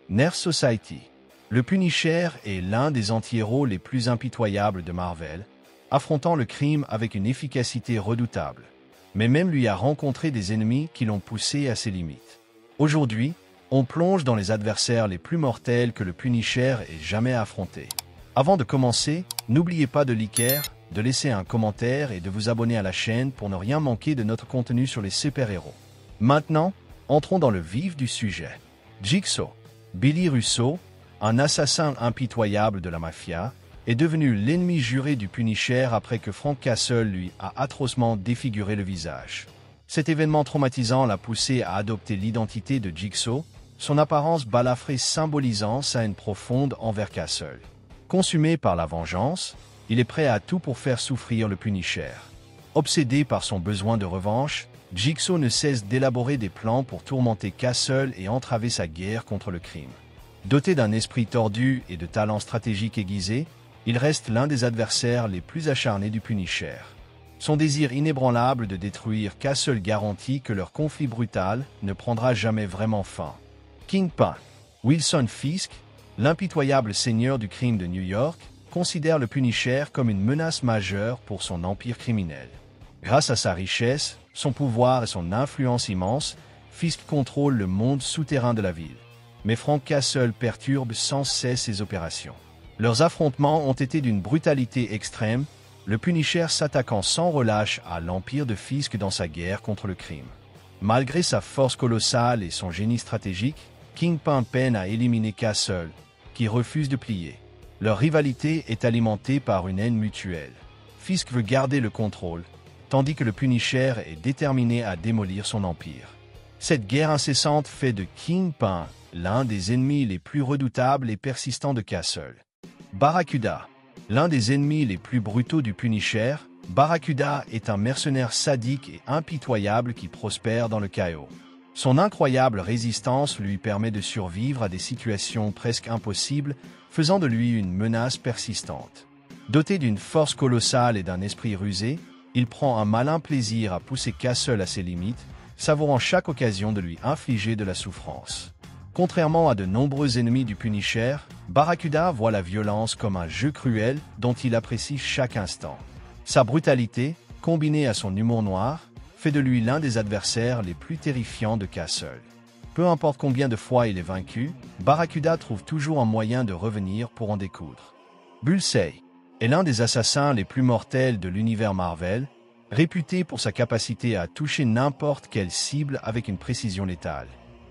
Nerf Society. Le Punisher est l'un des anti-héros les plus impitoyables de Marvel, affrontant le crime avec une efficacité redoutable. Mais même lui a rencontré des ennemis qui l'ont poussé à ses limites. Aujourd'hui, on plonge dans les adversaires les plus mortels que le Punisher ait jamais affrontés. Avant de commencer, n'oubliez pas de liker, de laisser un commentaire et de vous abonner à la chaîne pour ne rien manquer de notre contenu sur les super-héros. Maintenant, entrons dans le vif du sujet. Jigsaw. Billy Russo, un assassin impitoyable de la mafia, est devenu l'ennemi juré du Punisher après que Frank Castle lui a atrocement défiguré le visage. Cet événement traumatisant l'a poussé à adopter l'identité de Jigsaw, son apparence balafrée symbolisant sa haine profonde envers Castle. Consumé par la vengeance, il est prêt à tout pour faire souffrir le Punisher. Obsédé par son besoin de revanche, Jigsaw ne cesse d'élaborer des plans pour tourmenter Castle et entraver sa guerre contre le crime. Doté d'un esprit tordu et de talents stratégiques aiguisés, il reste l'un des adversaires les plus acharnés du Punisher. Son désir inébranlable de détruire Castle garantit que leur conflit brutal ne prendra jamais vraiment fin. Kingpin. Wilson Fisk, l'impitoyable seigneur du crime de New York, considère le Punisher comme une menace majeure pour son empire criminel. Grâce à sa richesse, son pouvoir et son influence immense, Fisk contrôle le monde souterrain de la ville. Mais Frank Castle perturbe sans cesse ses opérations. Leurs affrontements ont été d'une brutalité extrême, le Punisher s'attaquant sans relâche à l'empire de Fisk dans sa guerre contre le crime. Malgré sa force colossale et son génie stratégique, Kingpin peine à éliminer Castle, qui refuse de plier. Leur rivalité est alimentée par une haine mutuelle. Fisk veut garder le contrôle, tandis que le Punisher est déterminé à démolir son empire. Cette guerre incessante fait de Kingpin l'un des ennemis les plus redoutables et persistants de Castle. Barracuda. L'un des ennemis les plus brutaux du Punisher, Barracuda est un mercenaire sadique et impitoyable qui prospère dans le chaos. Son incroyable résistance lui permet de survivre à des situations presque impossibles, faisant de lui une menace persistante. Doté d'une force colossale et d'un esprit rusé, il prend un malin plaisir à pousser Castle à ses limites, savourant chaque occasion de lui infliger de la souffrance. Contrairement à de nombreux ennemis du Punisher, Barracuda voit la violence comme un jeu cruel dont il apprécie chaque instant. Sa brutalité, combinée à son humour noir, fait de lui l'un des adversaires les plus terrifiants de Castle. Peu importe combien de fois il est vaincu, Barracuda trouve toujours un moyen de revenir pour en découdre. Bullseye est l'un des assassins les plus mortels de l'univers Marvel, réputé pour sa capacité à toucher n'importe quelle cible avec une précision létale.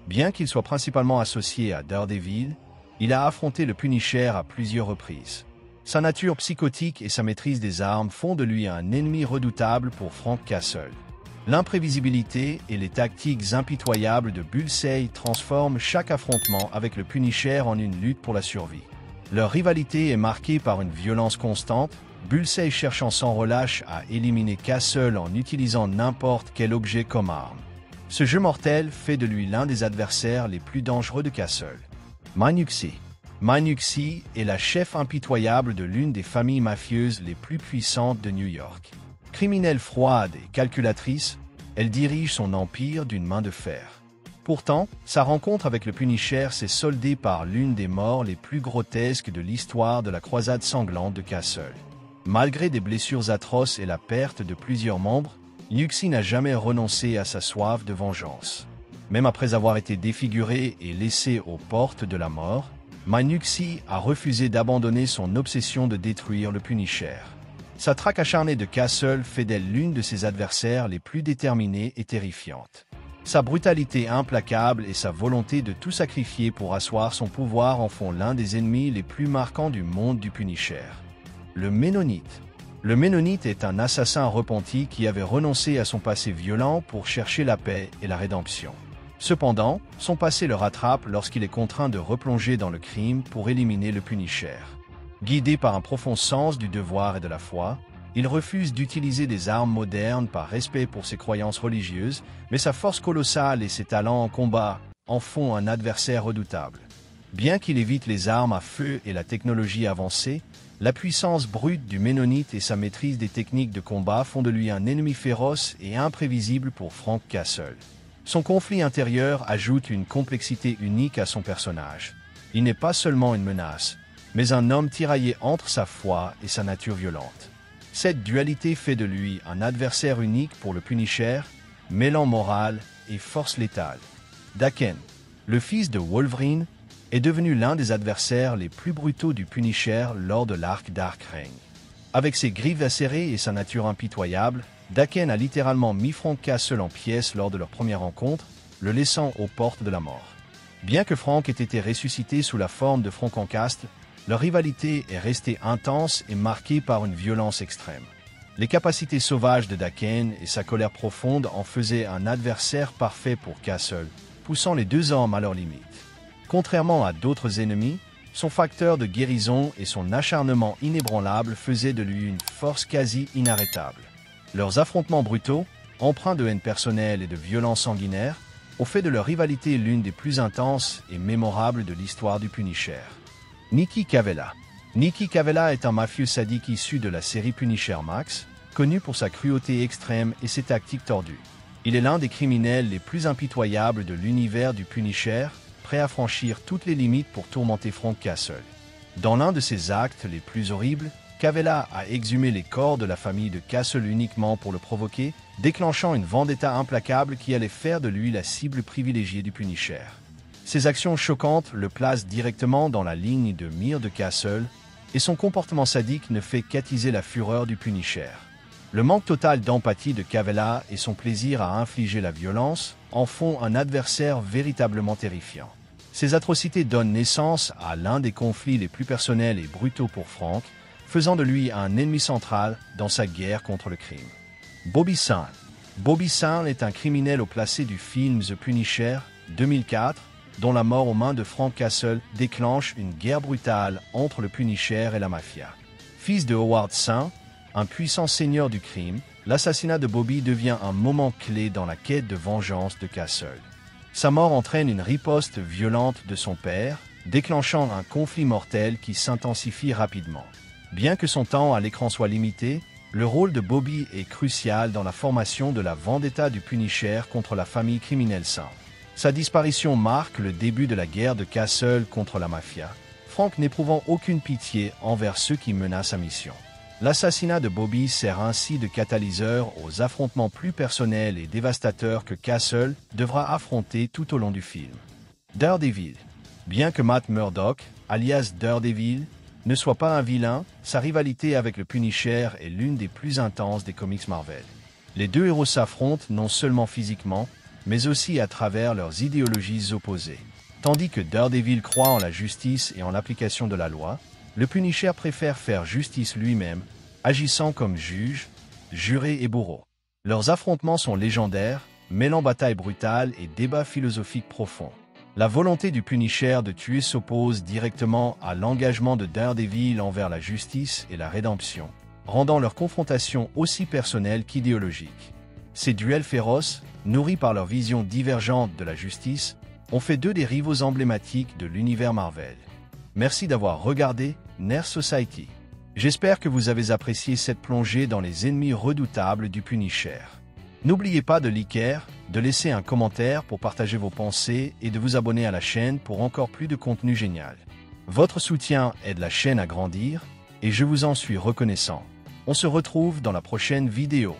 Bien qu'il soit principalement associé à Daredevil, il a affronté le Punisher à plusieurs reprises. Sa nature psychotique et sa maîtrise des armes font de lui un ennemi redoutable pour Frank Castle. L'imprévisibilité et les tactiques impitoyables de Bullseye transforment chaque affrontement avec le Punisher en une lutte pour la survie. Leur rivalité est marquée par une violence constante, Bullseye cherchant sans relâche à éliminer Castle en utilisant n'importe quel objet comme arme. Ce jeu mortel fait de lui l'un des adversaires les plus dangereux de Castle. Minuxi. Minuxi est la chef impitoyable de l'une des familles mafieuses les plus puissantes de New York. Criminelle froide et calculatrice, elle dirige son empire d'une main de fer. Pourtant, sa rencontre avec le Punisher s'est soldée par l'une des morts les plus grotesques de l'histoire de la croisade sanglante de Castle. Malgré des blessures atroces et la perte de plusieurs membres, Minuxi n'a jamais renoncé à sa soif de vengeance. Même après avoir été défiguré et laissé aux portes de la mort, Minuxi a refusé d'abandonner son obsession de détruire le Punisher. Sa traque acharnée de Castle fait d'elle l'une de ses adversaires les plus déterminées et terrifiantes. Sa brutalité implacable et sa volonté de tout sacrifier pour asseoir son pouvoir en font l'un des ennemis les plus marquants du monde du Punisher. Le Ménonite. Le Ménonite est un assassin repenti qui avait renoncé à son passé violent pour chercher la paix et la rédemption. Cependant, son passé le rattrape lorsqu'il est contraint de replonger dans le crime pour éliminer le Punisher. Guidé par un profond sens du devoir et de la foi, il refuse d'utiliser des armes modernes par respect pour ses croyances religieuses, mais sa force colossale et ses talents en combat en font un adversaire redoutable. Bien qu'il évite les armes à feu et la technologie avancée, la puissance brute du Ménonite et sa maîtrise des techniques de combat font de lui un ennemi féroce et imprévisible pour Frank Castle. Son conflit intérieur ajoute une complexité unique à son personnage. Il n'est pas seulement une menace, mais un homme tiraillé entre sa foi et sa nature violente. Cette dualité fait de lui un adversaire unique pour le Punisher, mêlant morale et force létale. Daken, le fils de Wolverine, est devenu l'un des adversaires les plus brutaux du Punisher lors de l'arc Dark Reign. Avec ses griffes acérées et sa nature impitoyable, Daken a littéralement mis Frank Castle en pièces lors de leur première rencontre, le laissant aux portes de la mort. Bien que Frank ait été ressuscité sous la forme de Frank-en-Castle, leur rivalité est restée intense et marquée par une violence extrême. Les capacités sauvages de Daken et sa colère profonde en faisaient un adversaire parfait pour Castle, poussant les deux hommes à leurs limites. Contrairement à d'autres ennemis, son facteur de guérison et son acharnement inébranlable faisaient de lui une force quasi inarrêtable. Leurs affrontements brutaux, empreints de haine personnelle et de violence sanguinaire, ont fait de leur rivalité l'une des plus intenses et mémorables de l'histoire du Punisher. Nikki Cavella. Nikki Cavella est un mafieux sadique issu de la série Punisher Max, connu pour sa cruauté extrême et ses tactiques tordues. Il est l'un des criminels les plus impitoyables de l'univers du Punisher, prêt à franchir toutes les limites pour tourmenter Frank Castle. Dans l'un de ses actes les plus horribles, Cavella a exhumé les corps de la famille de Castle uniquement pour le provoquer, déclenchant une vendetta implacable qui allait faire de lui la cible privilégiée du Punisher. Ses actions choquantes le placent directement dans la ligne de mire de Castle, et son comportement sadique ne fait qu'attiser la fureur du Punisher. Le manque total d'empathie de Cavella et son plaisir à infliger la violence en font un adversaire véritablement terrifiant. Ces atrocités donnent naissance à l'un des conflits les plus personnels et brutaux pour Frank, faisant de lui un ennemi central dans sa guerre contre le crime. Bobby Seale. Bobby Seale est un criminel au placé du film The Punisher 2004, dont la mort aux mains de Frank Castle déclenche une guerre brutale entre le Punisher et la mafia. Fils de Howard Seale, un puissant seigneur du crime, l'assassinat de Bobby devient un moment clé dans la quête de vengeance de Castle. Sa mort entraîne une riposte violente de son père, déclenchant un conflit mortel qui s'intensifie rapidement. Bien que son temps à l'écran soit limité, le rôle de Bobby est crucial dans la formation de la vendetta du Punisher contre la famille criminelle Seale. Sa disparition marque le début de la guerre de Castle contre la mafia, Frank n'éprouvant aucune pitié envers ceux qui menacent sa mission. L'assassinat de Bobby sert ainsi de catalyseur aux affrontements plus personnels et dévastateurs que Castle devra affronter tout au long du film. Daredevil. Bien que Matt Murdock, alias Daredevil, ne soit pas un vilain, sa rivalité avec le Punisher est l'une des plus intenses des comics Marvel. Les deux héros s'affrontent non seulement physiquement, mais aussi à travers leurs idéologies opposées. Tandis que Daredevil croit en la justice et en l'application de la loi, le Punisher préfère faire justice lui-même, agissant comme juge, juré et bourreau. Leurs affrontements sont légendaires, mêlant bataille brutale et débats philosophiques profonds. La volonté du Punisher de tuer s'oppose directement à l'engagement de Daredevil envers la justice et la rédemption, rendant leur confrontation aussi personnelle qu'idéologique. Ces duels féroces, nourris par leur vision divergente de la justice, ont fait d'eux des rivaux emblématiques de l'univers Marvel. Merci d'avoir regardé Nerd Society. J'espère que vous avez apprécié cette plongée dans les ennemis redoutables du Punisher. N'oubliez pas de liker, de laisser un commentaire pour partager vos pensées et de vous abonner à la chaîne pour encore plus de contenu génial. Votre soutien aide la chaîne à grandir et je vous en suis reconnaissant. On se retrouve dans la prochaine vidéo.